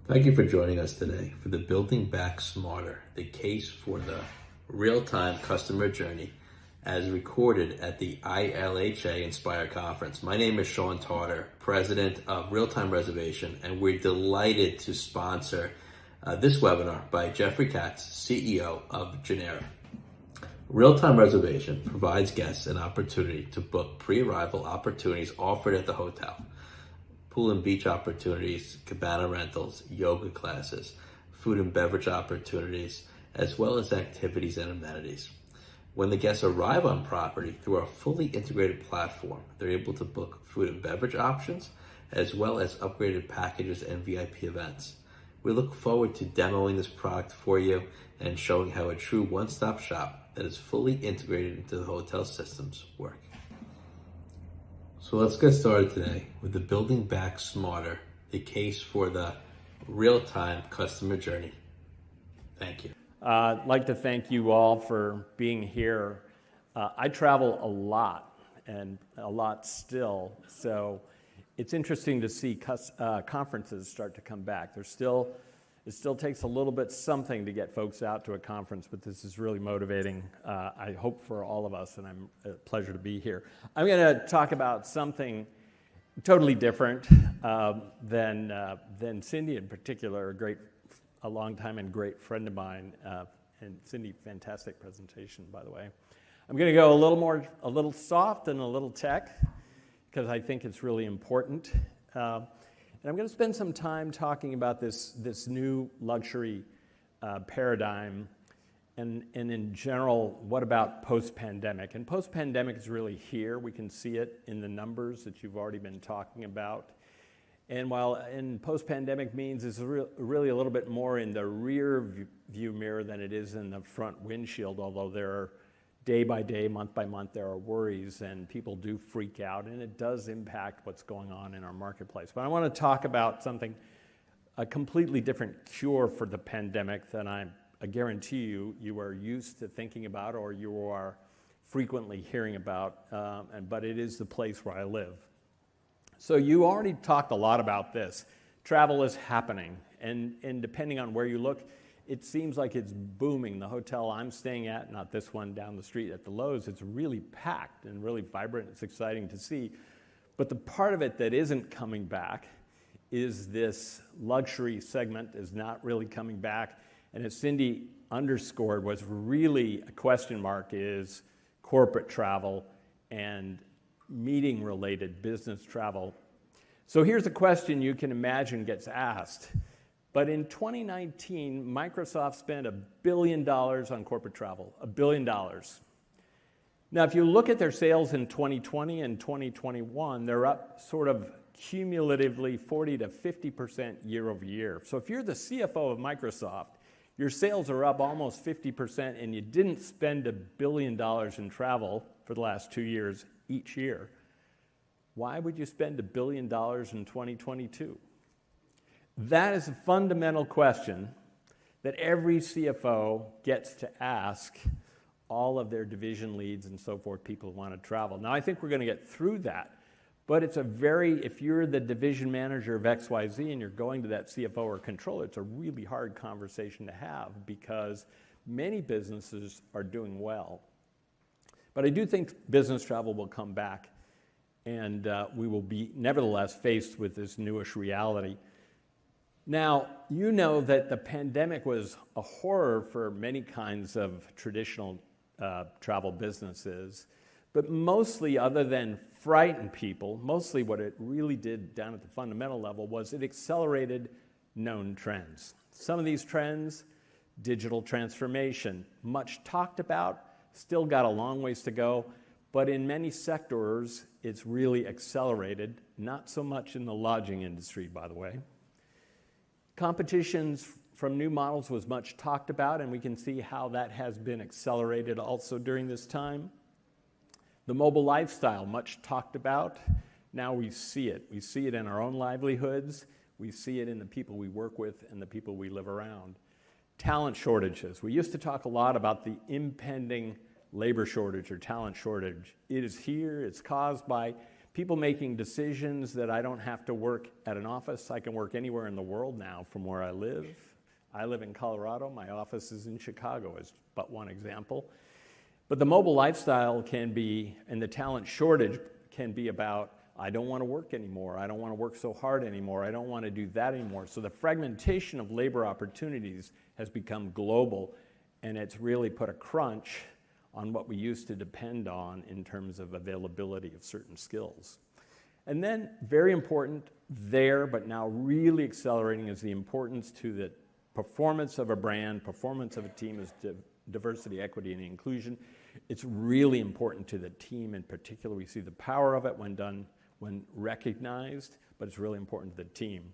Thank you for joining us today for the Building Back Smarter, the case for the real-time customer journey as recorded at the ILHA Inspire Conference. My name is Shawn Tarter, president of Realtime Reservation, and we're delighted to sponsor this webinar by Jeffrey Katz, CEO of Journera. Realtime Reservation provides guests an opportunity to book pre-arrival opportunities offered at the hotel. Pool and beach opportunities, cabana rentals, yoga classes, food and beverage opportunities, as well as activities and amenities. When the guests arrive on property through our fully integrated platform, they're able to book food and beverage options, as well as upgraded packages and VIP events. We look forward to demoing this product for you and showing how a true one-stop shop that is fully integrated into the hotel systems work. So let's get started today with the Building Back Smarter, the case for the real-time customer journey. Thank you. I'd like to thank you all for being here. I travel a lot, and a lot still, so it's interesting to see conferences start to come back. It still takes a little bit something to get folks out to a conference, but this is really motivating, I hope, for all of us, and I'm a pleasure to be here. I'm going to talk about something totally different than Cindy in particular, a long time and great friend of mine. And Cindy, fantastic presentation, by the way. I'm going to go a little soft and a little tech, because I think it's really important. And I'm going to spend some time talking about this new luxury paradigm, and in general, what about post-pandemic? And post-pandemic is really here. We can see it in the numbers that you've already been talking about. And while in post-pandemic means it's really a little bit more in the rear view mirror than it is in the front windshield, although there are day by day, month by month, there are worries and people do freak out, and it does impact what's going on in our marketplace. But I want to talk about a completely different cure for the pandemic than I guarantee you are used to thinking about or you are frequently hearing about, but it is the place where I live. So you already talked a lot about this. Travel is happening, and depending on where you look, it seems like it's booming. The hotel I'm staying at, not this one down the street at the Lowe's, it's really packed and really vibrant. It's exciting to see. But the part of it that isn't coming back is this luxury segment is not really coming back. And as Cindy underscored, what's really a question mark is corporate travel and meeting-related business travel. So here's a question you can imagine gets asked. But in 2019, Microsoft spent $1 billion on corporate travel, $1 billion. Now, if you look at their sales in 2020 and 2021, they're up sort of cumulatively 40 to 50% year over year. So if you're the CFO of Microsoft, your sales are up almost 50%, and you didn't spend $1 billion in travel for the last 2 years each year. Why would you spend $1 billion in 2022? That is a fundamental question that every CFO gets to ask all of their division leads and so forth, people who want to travel. Now, I think we're going to get through that, but if you're the division manager of XYZ and you're going to that CFO or controller, it's a really hard conversation to have because many businesses are doing well. But I do think business travel will come back, and we will be nevertheless faced with this newish reality. Now, you know that the pandemic was a horror for many kinds of traditional travel businesses, but mostly, other than frighten people, mostly what it really did down at the fundamental level was it accelerated known trends. Some of these trends, digital transformation, much talked about, still got a long ways to go, but in many sectors, it's really accelerated, not so much in the lodging industry, by the way. Competitions from new models was much talked about, and we can see how that has been accelerated also during this time. The mobile lifestyle, much talked about. Now we see it. We see it in our own livelihoods. We see it in the people we work with and the people we live around. Talent shortages. We used to talk a lot about the impending labor shortage or talent shortage. It is here. It's caused by people making decisions that I don't have to work at an office. I can work anywhere in the world now from where I live. I live in Colorado. My office is in Chicago, as but one example. But the mobile lifestyle can be, and the talent shortage can be about, I don't want to work anymore. I don't want to work so hard anymore. I don't want to do that anymore. So the fragmentation of labor opportunities has become global, and it's really put a crunch on what we used to depend on in terms of availability of certain skills. And then, very important there, but now really accelerating, is the importance to the performance of a brand, performance of a team is diversity, equity, and inclusion. It's really important to the team in particular. We see the power of it when done, when recognized, but it's really important to the team.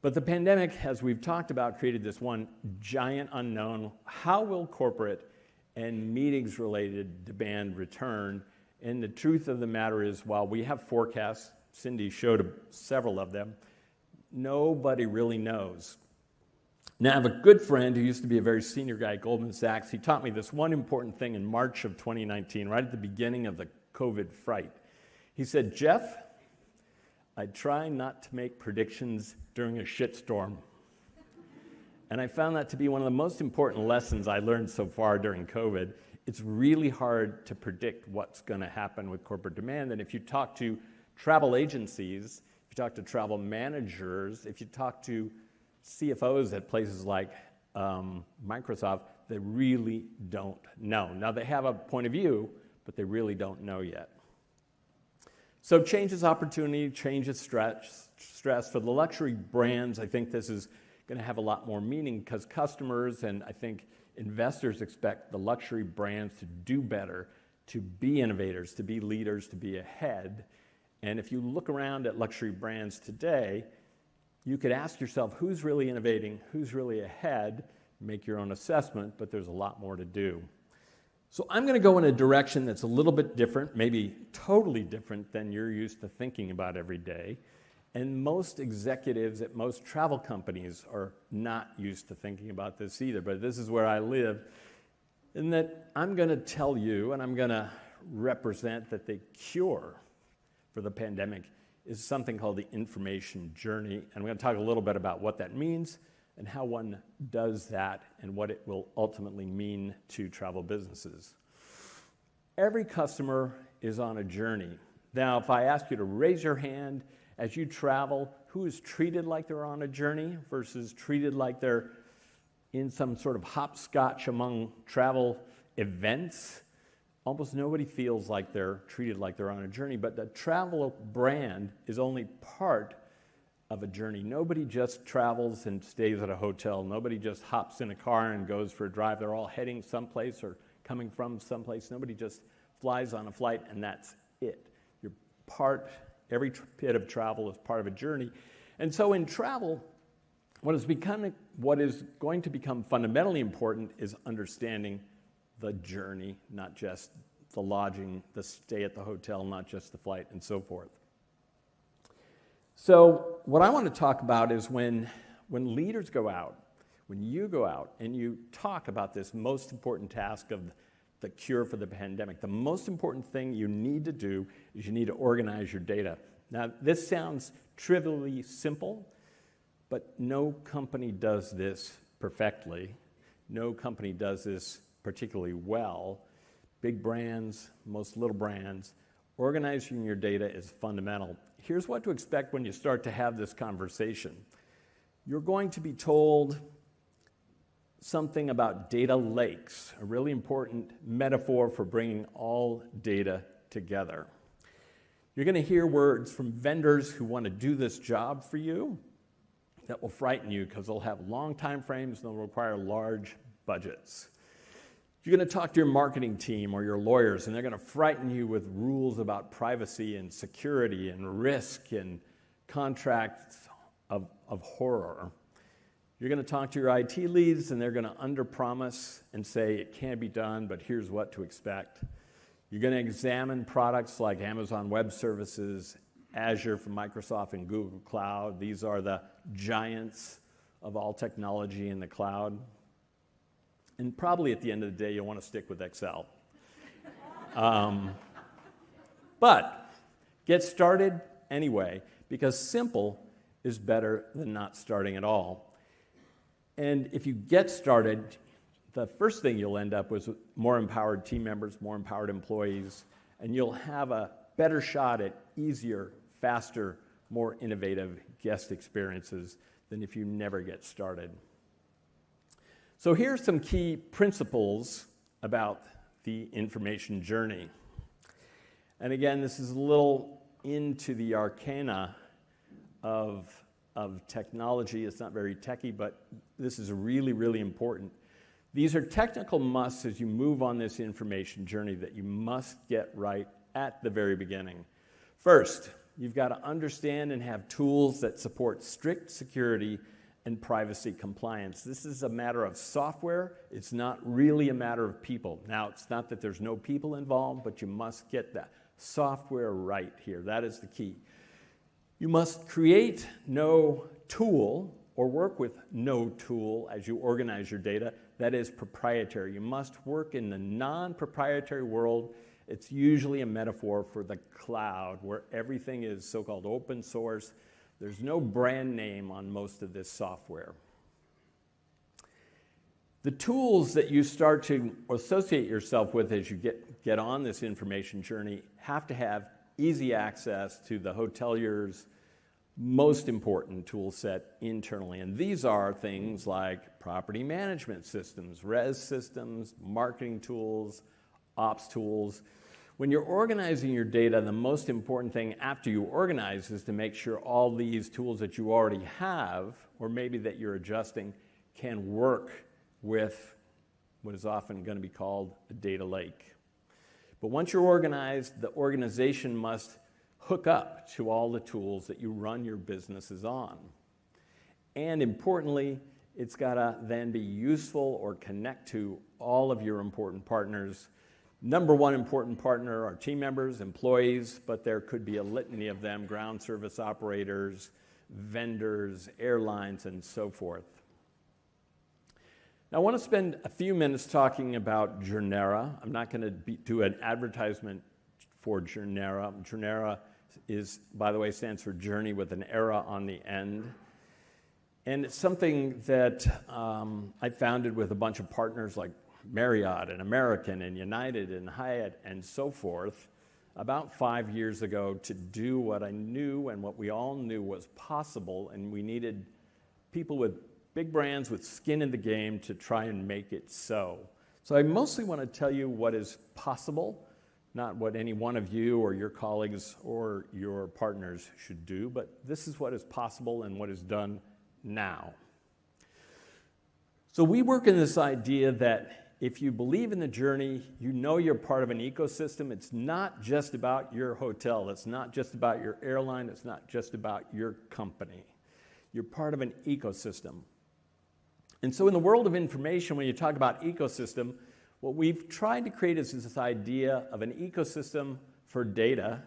But the pandemic, as we've talked about, created this one giant unknown. How will corporate and meetings-related demand return? And the truth of the matter is, while we have forecasts, Cindy showed several of them, nobody really knows. Now, I have a good friend who used to be a very senior guy at Goldman Sachs. He taught me this one important thing in March of 2019, right at the beginning of the COVID fright. He said, Jeff, I try not to make predictions during a shitstorm. And I found that to be one of the most important lessons I learned so far during COVID. It's really hard to predict what's going to happen with corporate demand. And if you talk to travel agencies, if you talk to travel managers, if you talk to CFOs at places like Microsoft, they really don't know. Now, they have a point of view, but they really don't know yet. So change is opportunity, change is stress. For the luxury brands, I think this is going to have a lot more meaning because customers and I think investors expect the luxury brands to do better, to be innovators, to be leaders, to be ahead. And if you look around at luxury brands today, you could ask yourself, who's really innovating, who's really ahead, make your own assessment, but there's a lot more to do. So I'm going to go in a direction that's a little bit different, maybe totally different than you're used to thinking about every day. And most executives at most travel companies are not used to thinking about this either, but this is where I live. And that I'm going to tell you, and I'm going to represent that the cure for the pandemic is something called the information journey. And I'm going to talk a little bit about what that means and how one does that and what it will ultimately mean to travel businesses. Every customer is on a journey. Now, if I ask you to raise your hand as you travel, who is treated like they're on a journey versus treated like they're in some sort of hopscotch among travel events, almost nobody feels like they're treated like they're on a journey, but the travel brand is only part of a journey. Nobody just travels and stays at a hotel. Nobody just hops in a car and goes for a drive. They're all heading someplace or coming from someplace. Nobody just flies on a flight and that's it. You're part, every bit of travel is part of a journey. And so in travel, what is going to become fundamentally important is understanding the journey, not just the lodging, the stay at the hotel, not just the flight, and so forth. So what I want to talk about is when leaders go out, when you go out and you talk about this most important task of the cure for the pandemic, the most important thing you need to do is you need to organize your data. Now, this sounds trivially simple, but no company does this perfectly. No company does this particularly well. Big brands, most little brands, organizing your data is fundamental. Here's what to expect when you start to have this conversation. You're going to be told something about data lakes, a really important metaphor for bringing all data together. You're going to hear words from vendors who want to do this job for you that will frighten you because they'll have long time frames and they'll require large budgets. You're going to talk to your marketing team or your lawyers, and they're going to frighten you with rules about privacy and security and risk and contracts of horror. You're going to talk to your IT leads, and they're going to underpromise and say it can't be done, but here's what to expect. You're going to examine products like Amazon Web Services, Azure from Microsoft, and Google Cloud. These are the giants of all technology in the cloud. And probably at the end of the day, you'll want to stick with Excel. But Get started anyway, because simple is better than not starting at all. And if you get started, the first thing you'll end up with more empowered team members, more empowered employees, and you'll have a better shot at easier, faster, more innovative guest experiences than if you never get started. So here's some key principles about the information journey. And again, this is a little into the arcana of technology. It's not very techy, but this is really, really important. These are technical musts as you move on this information journey that you must get right at the very beginning. First, you've got to understand and have tools that support strict security and privacy compliance. This is a matter of software. It's not really a matter of people. Now, it's not that there's no people involved, but you must get that software right here. That is the key. You must create no tool or work with no tool as you organize your data that is proprietary. You must work in the non-proprietary world. It's usually a metaphor for the cloud, where everything is so-called open source. There's no brand name on most of this software. The tools that you start to associate yourself with as you get on this information journey have to have easy access to the hotelier's most important tool set internally. And these are things like property management systems, res systems, marketing tools, ops tools. When you're organizing your data, the most important thing after you organize is to make sure all these tools that you already have, or maybe that you're adjusting, can work with what is often going to be called a data lake. But once you're organized, the organization must hook up to all the tools that you run your businesses on. And importantly, it's got to then be useful or connect to all of your important partners. Number one important partner are team members, employees, but there could be a litany of them: ground service operators, vendors, airlines, and so forth. Now, I want to spend a few minutes talking about Journera. I'm not going to do an advertisement for Journera. Journera is, by the way, stands for journey with an era on the end. And it's something that I founded with a bunch of partners like Marriott and American and United and Hyatt and so forth about 5 years ago to do what I knew and what we all knew was possible, and we needed people with big brands with skin in the game to try and make it so. So I mostly want to tell you what is possible, not what any one of you or your colleagues or your partners should do, but this is what is possible and what is done now. So we work in this idea that if you believe in the journey, you know you're part of an ecosystem. It's not just about your hotel. It's not just about your airline. It's not just about your company. You're part of an ecosystem. And so in the world of information, when you talk about ecosystem, what we've tried to create is this idea of an ecosystem for data,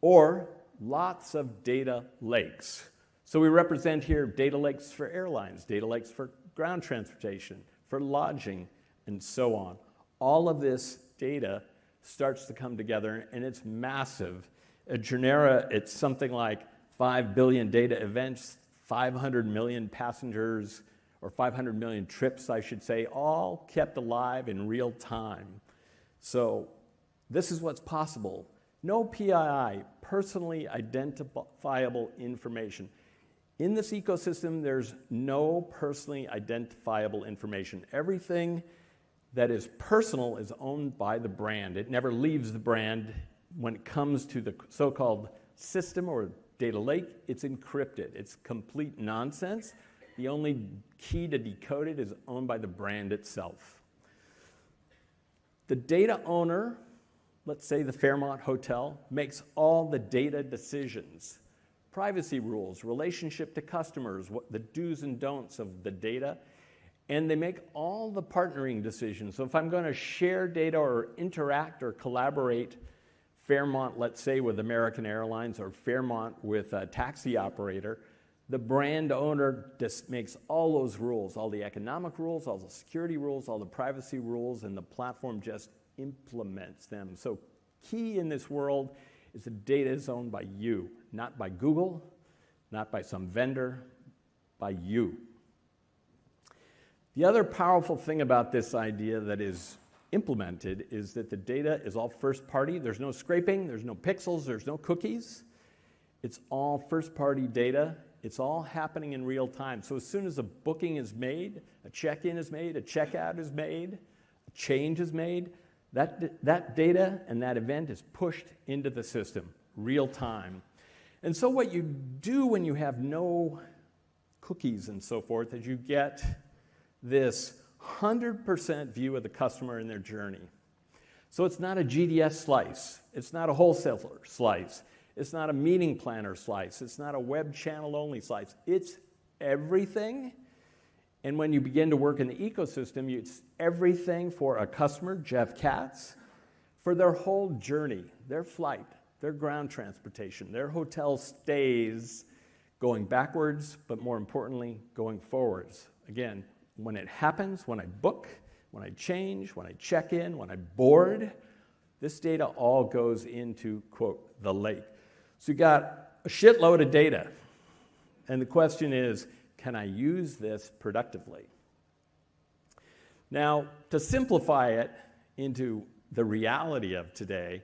or lots of data lakes. So we represent here data lakes for airlines, data lakes for ground transportation, for lodging, and so on. All of this data starts to come together, and it's massive. At Journera, it's something like 5 billion data events, 500 million passengers, or 500 million trips, I should say, all kept alive in real time. So this is what's possible. No PII, personally identifiable information. In this ecosystem, there's no personally identifiable information. Everything that is personal is owned by the brand. It never leaves the brand. When it comes to the so-called system or data lake, it's encrypted. It's complete nonsense. The only key to decode it is owned by the brand itself. The data owner, let's say the Fairmont Hotel, makes all the data decisions. Privacy rules, relationship to customers, what the do's and don'ts of the data, and they make all the partnering decisions. So if I'm going to share data or interact or collaborate, Fairmont, let's say, with American Airlines, or Fairmont with a taxi operator, the brand owner just makes all those rules, all the economic rules, all the security rules, all the privacy rules, and the platform just implements them. So key in this world is the data is owned by you, not by Google, not by some vendor, by you. The other powerful thing about this idea that is implemented is that the data is all first party. There's no scraping, there's no pixels, there's no cookies. It's all first party data. It's all happening in real time. So as soon as a booking is made, a check-in is made, a checkout is made, a change is made, that data and that event is pushed into the system, real time. And so what you do when you have no cookies and so forth is you get this 100% view of the customer and their journey. So it's not a GDS slice. It's not a wholesaler slice. It's not a meeting planner slice. It's not a web channel only slice. It's everything. And when you begin to work in the ecosystem, it's everything for a customer, Jeff Katz, for their whole journey, their flight, their ground transportation, their hotel stays, going backwards, but more importantly, going forwards. Again, when it happens, when I book, when I change, when I check in, when I board, this data all goes into, quote, the lake. So you got a shitload of data. And the question is, can I use this productively? Now, to simplify it into the reality of today,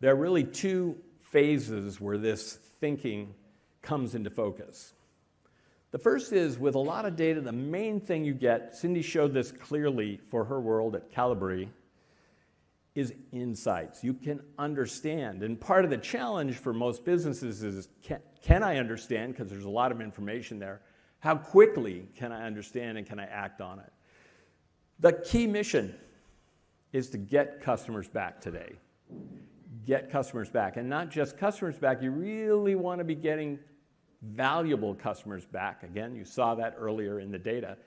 there are really two phases where this thinking comes into focus. The first is, with a lot of data, the main thing you get, Cindy showed this clearly for her world at Calibri, is insights. You can understand. And part of the challenge for most businesses is, can I understand, because there's a lot of information there, how quickly can I understand and can I act on it? The key mission is to get customers back today. Get customers back. And not just customers back, you really want to be getting valuable customers back. Again, you saw that earlier in the data.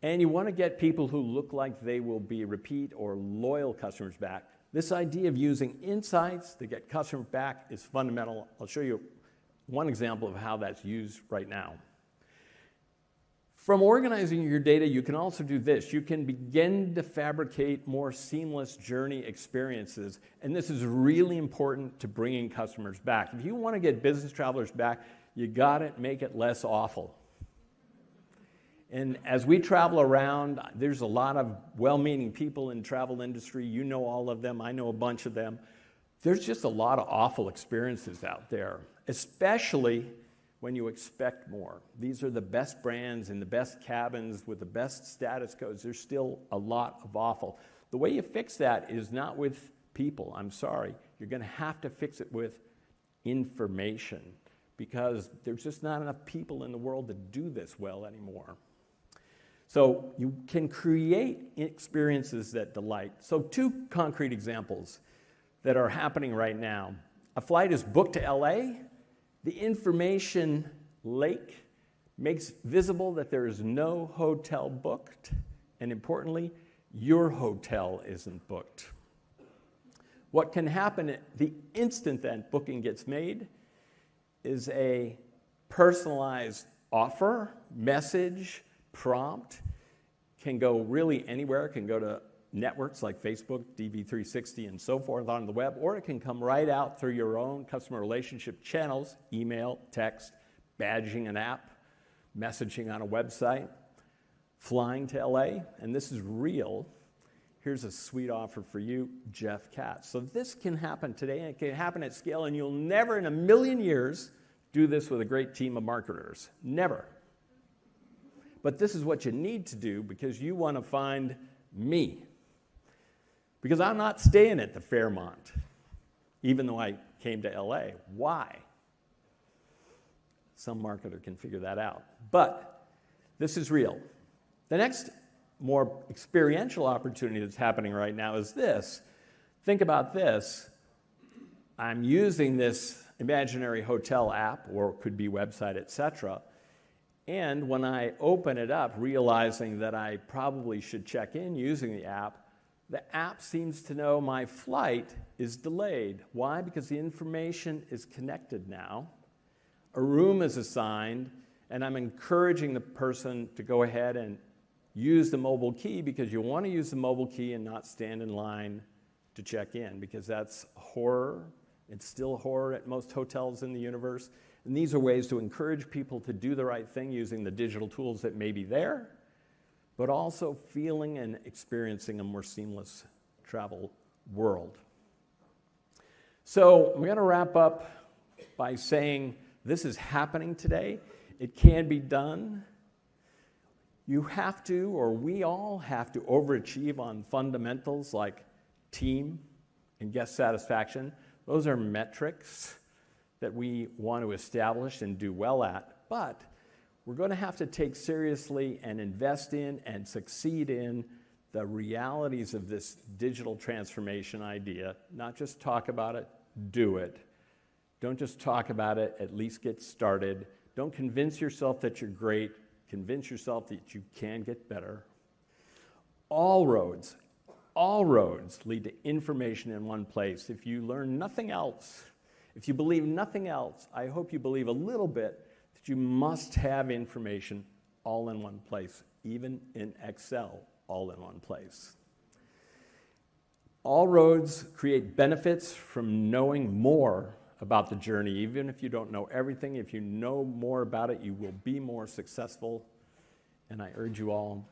And you want to get people who look like they will be repeat or loyal customers back. This idea of using insights to get customers back is fundamental. I'll show you one example of how that's used right now. From organizing your data, you can also do this. You can begin to fabricate more seamless journey experiences. And this is really important to bringing customers back. If you want to get business travelers back, you got to make it less awful. And as we travel around, there's a lot of well-meaning people in the travel industry. You know all of them. I know a bunch of them. There's just a lot of awful experiences out there, especially when you expect more. These are the best brands in the best cabins with the best status codes. There's still a lot of awful. The way you fix that is not with people. I'm sorry. You're going to have to fix it with information, because there's just not enough people in the world to do this well anymore. So you can create experiences that delight. So two concrete examples that are happening right now. A flight is booked to LA. The information lake makes visible that there is no hotel booked. And importantly, your hotel isn't booked. What can happen the instant that booking gets made is a personalized offer, message, prompt, can go really anywhere. It can go to networks like Facebook, DV360, and so forth on the web, or it can come right out through your own customer relationship channels, email, text, badging an app, messaging on a website, flying to LA, and this is real. Here's a sweet offer for you, Jeff Katz. So this can happen today, and it can happen at scale, and you'll never in a million years do this with a great team of marketers. Never. But this is what you need to do, because you want to find me. Because I'm not staying at the Fairmont, even though I came to LA. Why? Some marketer can figure that out. But this is real. The next more experiential opportunity that's happening right now is this. Think about this. I'm using this imaginary hotel app, or it could be website, etc. And when I open it up, realizing that I probably should check in using the app seems to know my flight is delayed. Why? Because the information is connected now. A room is assigned, and I'm encouraging the person to go ahead and use the mobile key, because you want to use the mobile key and not stand in line to check in, because that's horror It's still horror at most hotels in the universe. And these are ways to encourage people to do the right thing using the digital tools that may be there, but also feeling and experiencing a more seamless travel world. So I'm going to wrap up by saying this is happening today. It can be done. You have to, or we all have to, overachieve on fundamentals like team and guest satisfaction. Those are metrics that we want to establish and do well at. But we're going to have to take seriously and invest in and succeed in the realities of this digital transformation idea. Not just talk about it, do it. Don't just talk about it, at least get started. Don't convince yourself that you're great. Convince yourself that you can get better. All roads lead to information in one place. If you learn nothing else, if you believe nothing else, I hope you believe a little bit that you must have information all in one place, even in Excel, all in one place. All roads create benefits from knowing more about the journey. Even if you don't know everything, if you know more about it, you will be more successful. And I urge you all,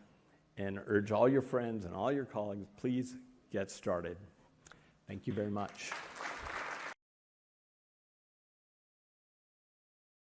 and urge all your friends and all your colleagues, please get started. Thank you very much.